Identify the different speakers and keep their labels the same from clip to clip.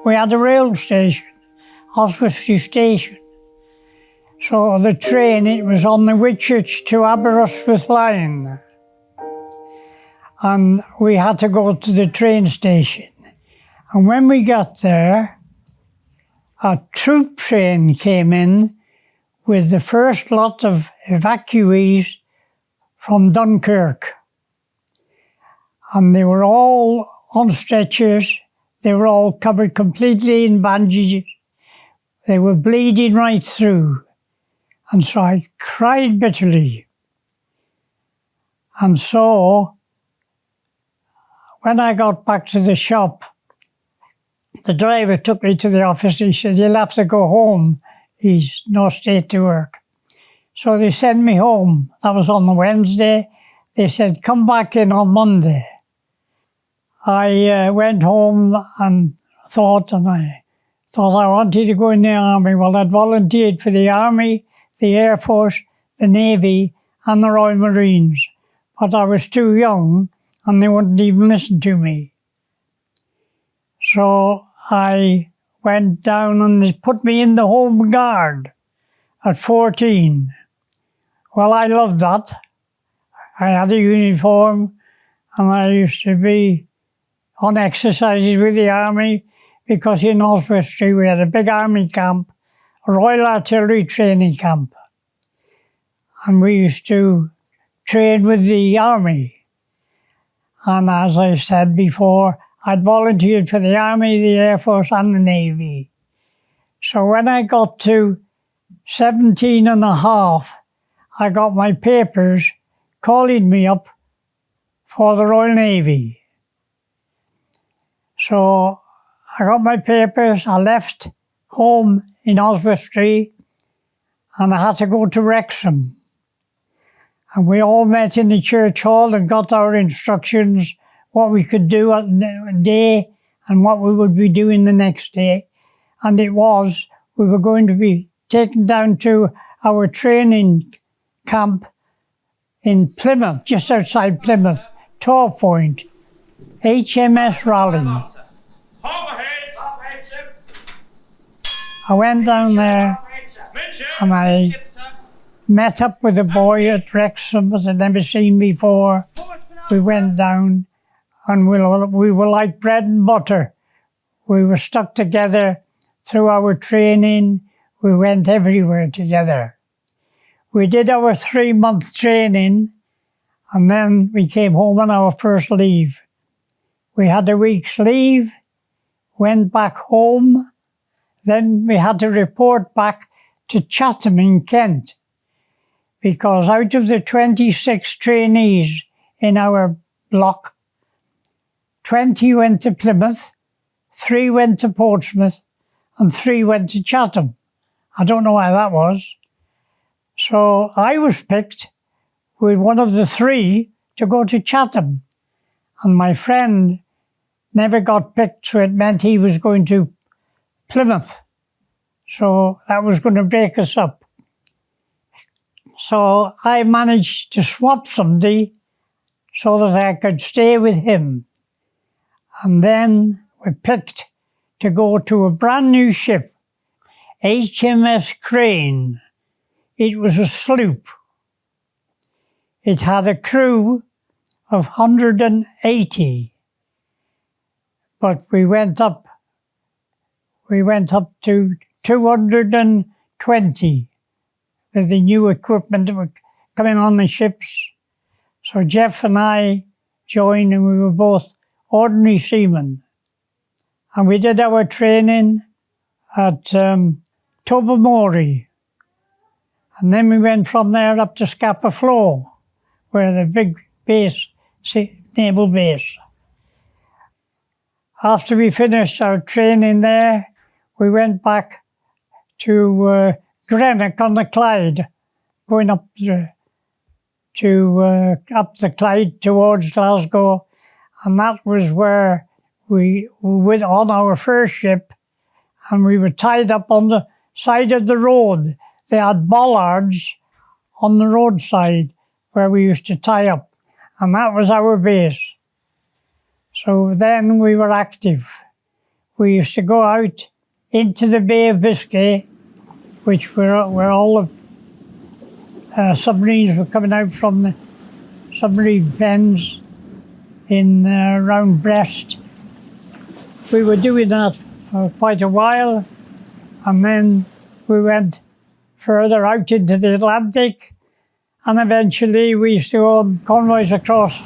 Speaker 1: We had a rail station, Oswestry Station. So the train, it was on the Whitchurch to Aberystwyth line. And we had to go to the train station. And when we got there, a troop train came in with the first lot of evacuees from Dunkirk. And they were all on stretchers. They were all covered completely in bandages. They were bleeding right through. And so I cried bitterly. And so, when I got back to the shop, the driver took me to the office. He said, "You'll have to go home. He's no state to work." So they sent me home. That was on the Wednesday. They said, "Come back in on Monday." I went home and I thought I wanted to go in the army. Well, I'd volunteered for the Army, the Air Force, the Navy, and the Royal Marines. But I was too young, and they wouldn't even listen to me. So I went down and they put me in the Home Guard at 14. Well, I loved that. I had a uniform, and I used to be on exercises with the Army, because in Oswestry we had a big Army camp, a Royal Artillery training camp. And we used to train with the Army. And as I said before, I'd volunteered for the Army, the Air Force, and the Navy. So when I got to 17 and a half, I got my papers calling me up for the Royal Navy. So I got my papers, I left home in Oswestry, and I had to go to Wrexham. And we all met in the church hall and got our instructions, what we could do at the day and what we would be doing the next day. And we were going to be taken down to our training camp in Plymouth, just outside Plymouth, Torpoint, HMS Raleigh. I went down there and I met up with a boy at Wrexham that I'd never seen before. We went down and we were like bread and butter. We were stuck together through our training. We went everywhere together. We did our 3-month training, and then we came home on our first leave. We had a week's leave, went back home, then we had to report back to Chatham in Kent, because out of the 26 trainees in our block, 20 went to Plymouth, 3 went to Portsmouth, and 3 went to Chatham. I don't know why that was. So I was picked with one of the 3 to go to Chatham. And my friend never got picked, so it meant he was going to Plymouth. So that was going to break us up. So I managed to swap somebody so that I could stay with him. And then we picked to go to a brand new ship, HMS Crane. It was a sloop. It had a crew of 180. But we went up to 220 with the new equipment that were coming on the ships. So Jeff and I joined, and we were both ordinary seamen. And we did our training at Tobermory. And then we went from there up to Scapa Flow, where the big base, naval base. After we finished our training there, we went back to Greenock on the Clyde, going up the Clyde towards Glasgow, and that was where we were on our first ship, and we were tied up on the side of the road. They had bollards on the roadside where we used to tie up, and that was our base. So then we were active. we used to go out into the Bay of Biscay, which where all the submarines were coming out from the submarine pens in around Brest. We were doing that for quite a while, and then we went further out into the Atlantic, and eventually we used to own convoys across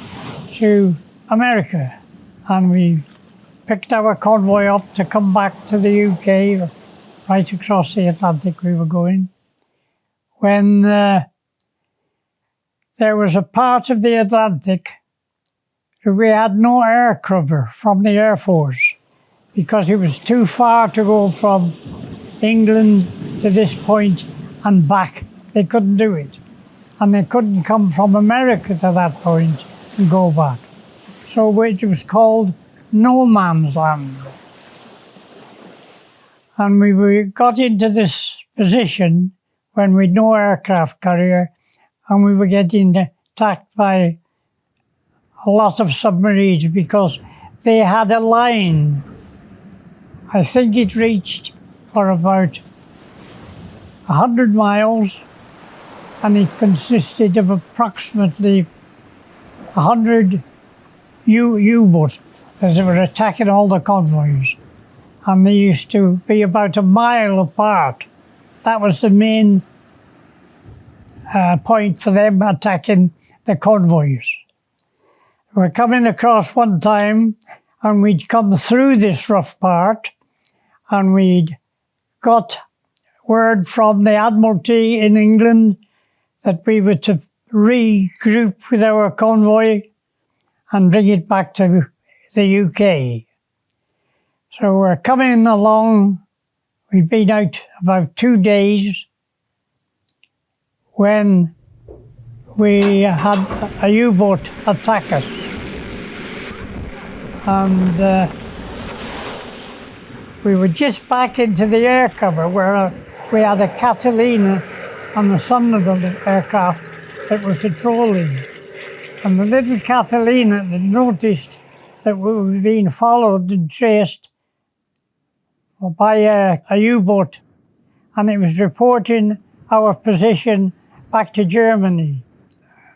Speaker 1: to America, and we picked our convoy up to come back to the UK, right across the Atlantic we were going, when there was a part of the Atlantic that we had no air cover from the Air Force, because it was too far to go from England to this point and back. They couldn't do it. And they couldn't come from America to that point and go back. So it was called no man's land. And we got into this position when we'd no aircraft carrier, and we were getting attacked by a lot of submarines because they had a line. I think it reached for about 100 miles, and it consisted of approximately 100 U-boats that were attacking all the convoys. And they used to be about a mile apart. That was the main point for them attacking the convoys. We were coming across one time, and we'd come through this rough part, and we'd got word from the Admiralty in England that we were to regroup with our convoy and bring it back to the UK. So we're coming along. We'd been out about 2 days when we had a U-boat attack us. And we were just back into the air cover where we had a Catalina on the sun of the aircraft that was patrolling. And the little Catalina had noticed that we were being followed and chased by a U-boat, and it was reporting our position back to Germany.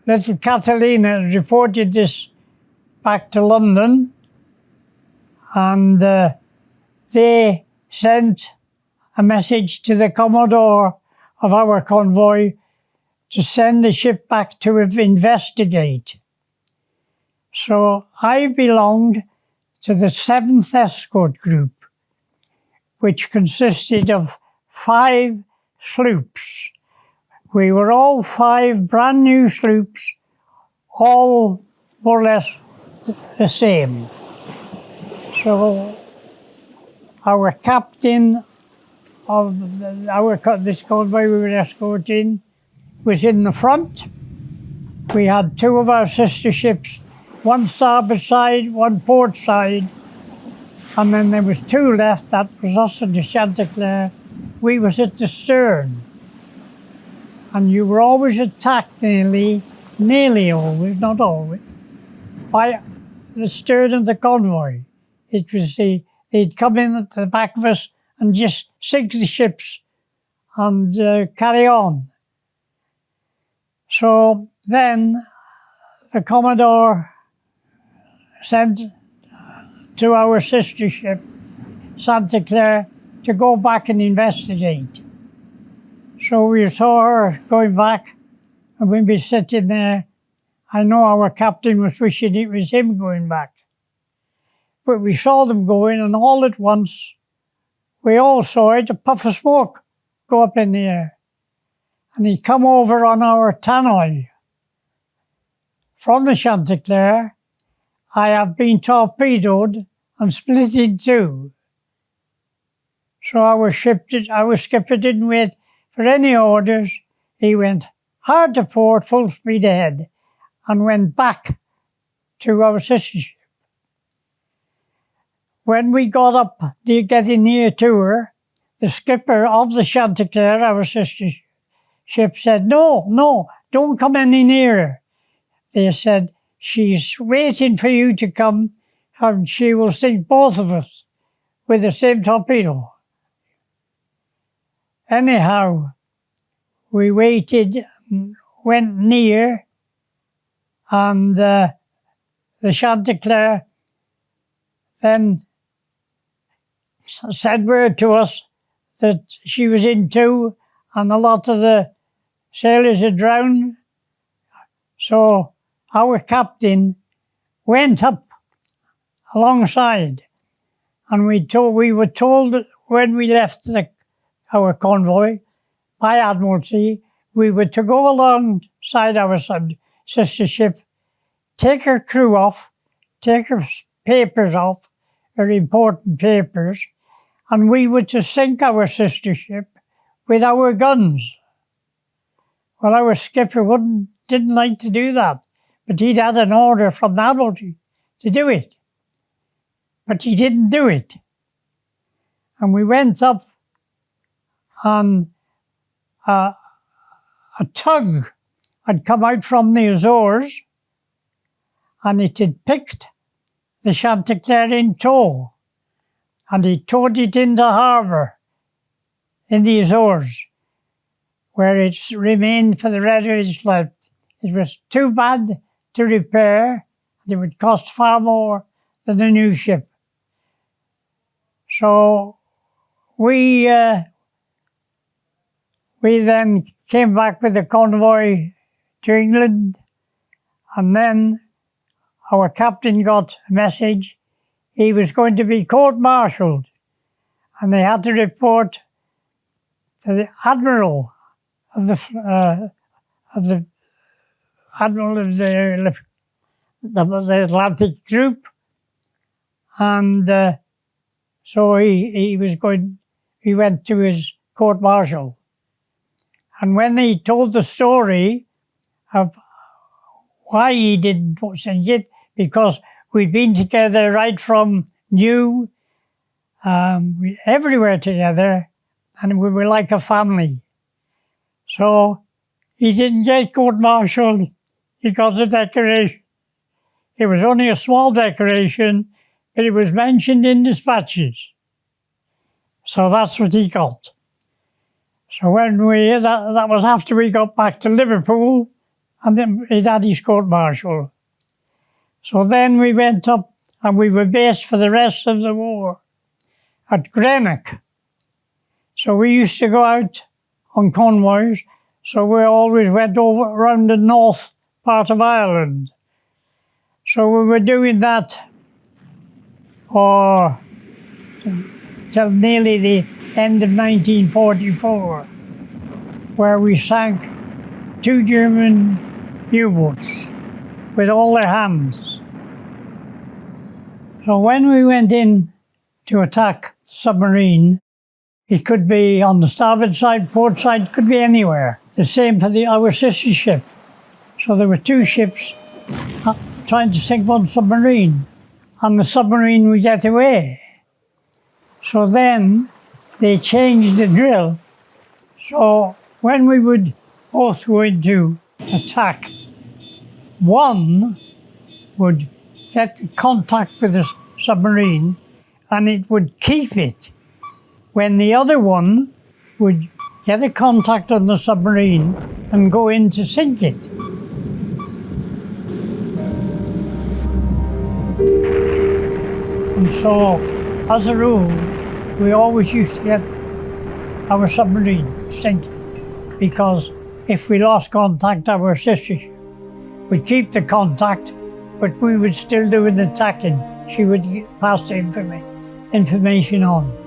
Speaker 1: Little Catalina reported this back to London, and they sent a message to the Commodore of our convoy to send the ship back to investigate. So I belonged to the 7th Escort Group, which consisted of 5 sloops. We were all 5 brand new sloops, all more or less the same. So our captain of this convoy we were escorting was in the front. We had 2 of our sister ships, one starboard side, one port side, and then there was 2 left. That was us and the Chanticleer. We was at the stern, and you were always attacked nearly always, not always, by the stern of the convoy. It was they'd come in at the back of us and just sink the ships and carry on. So then the Commodore sent to our sister ship, Santa Clara, to go back and investigate. So we saw her going back, and we'd be sitting there. I know our captain was wishing it was him going back. But we saw them going, and all at once, we all saw it, a puff of smoke go up in the air. And he'd come over on our tannoy. From the Chanticleer, I have been torpedoed and split in 2. So our skipper didn't wait for any orders. He went hard to port, full speed ahead, and went back to our sister ship. When we got up, getting near to her, the skipper of the Chanticleer, our sister ship, said, no, don't come any nearer. They said, she's waiting for you to come, and she will sink both of us. with the same torpedo. Anyhow, we waited, went near, and the Chanticleer then said word to us that she was in too, and a lot of the sailors had drowned. So our captain went up alongside, and we were told when we left our convoy by Admiralty, we were to go alongside our sister ship, take her crew off, take her papers off, her important papers, and we were to sink our sister ship with our guns. Well, our skipper didn't like to do that, but he'd had an order from the Admiralty to do it. But he didn't do it. And we went up, and a tug had come out from the Azores, and it had picked the Chanticleer in tow, and he towed it into harbour in the Azores, where it's remained for the rest of its life. It was too bad to repair. It would cost far more than a new ship. So we then came back with the convoy to England, and then our captain got a message he was going to be court-martialed, and they had to report to the admiral of the admiral of the Atlantic group, and so he went to his court-martial. And when he told the story of why he didn't sing it, because we'd been together right from new, everywhere together, and we were like a family. So he didn't get court-martialed, he got a decoration. It was only a small decoration, but it was mentioned in dispatches. So that's what he got. So when that was after we got back to Liverpool, and then he'd had his court-martial. So then we went up, and we were based for the rest of the war at Greenock. So we used to go out on convoys, so we always went over around the north part of Ireland. So we were doing that till nearly the end of 1944, where we sank 2 German U-boats with all their hands. So when we went in to attack the submarine, it could be on the starboard side, port side, could be anywhere. The same for our sister ship. So there were 2 ships trying to sink one submarine, and the submarine would get away. So then they changed the drill. So when we would both go into attack, one would get contact with the submarine, and it would keep it, when the other one would get a contact on the submarine and go in to sink it. And so, as a rule, we always used to get our submarine sinking, because if we lost contact, our sister would keep the contact, but we would still do an attacking. She would pass the information on.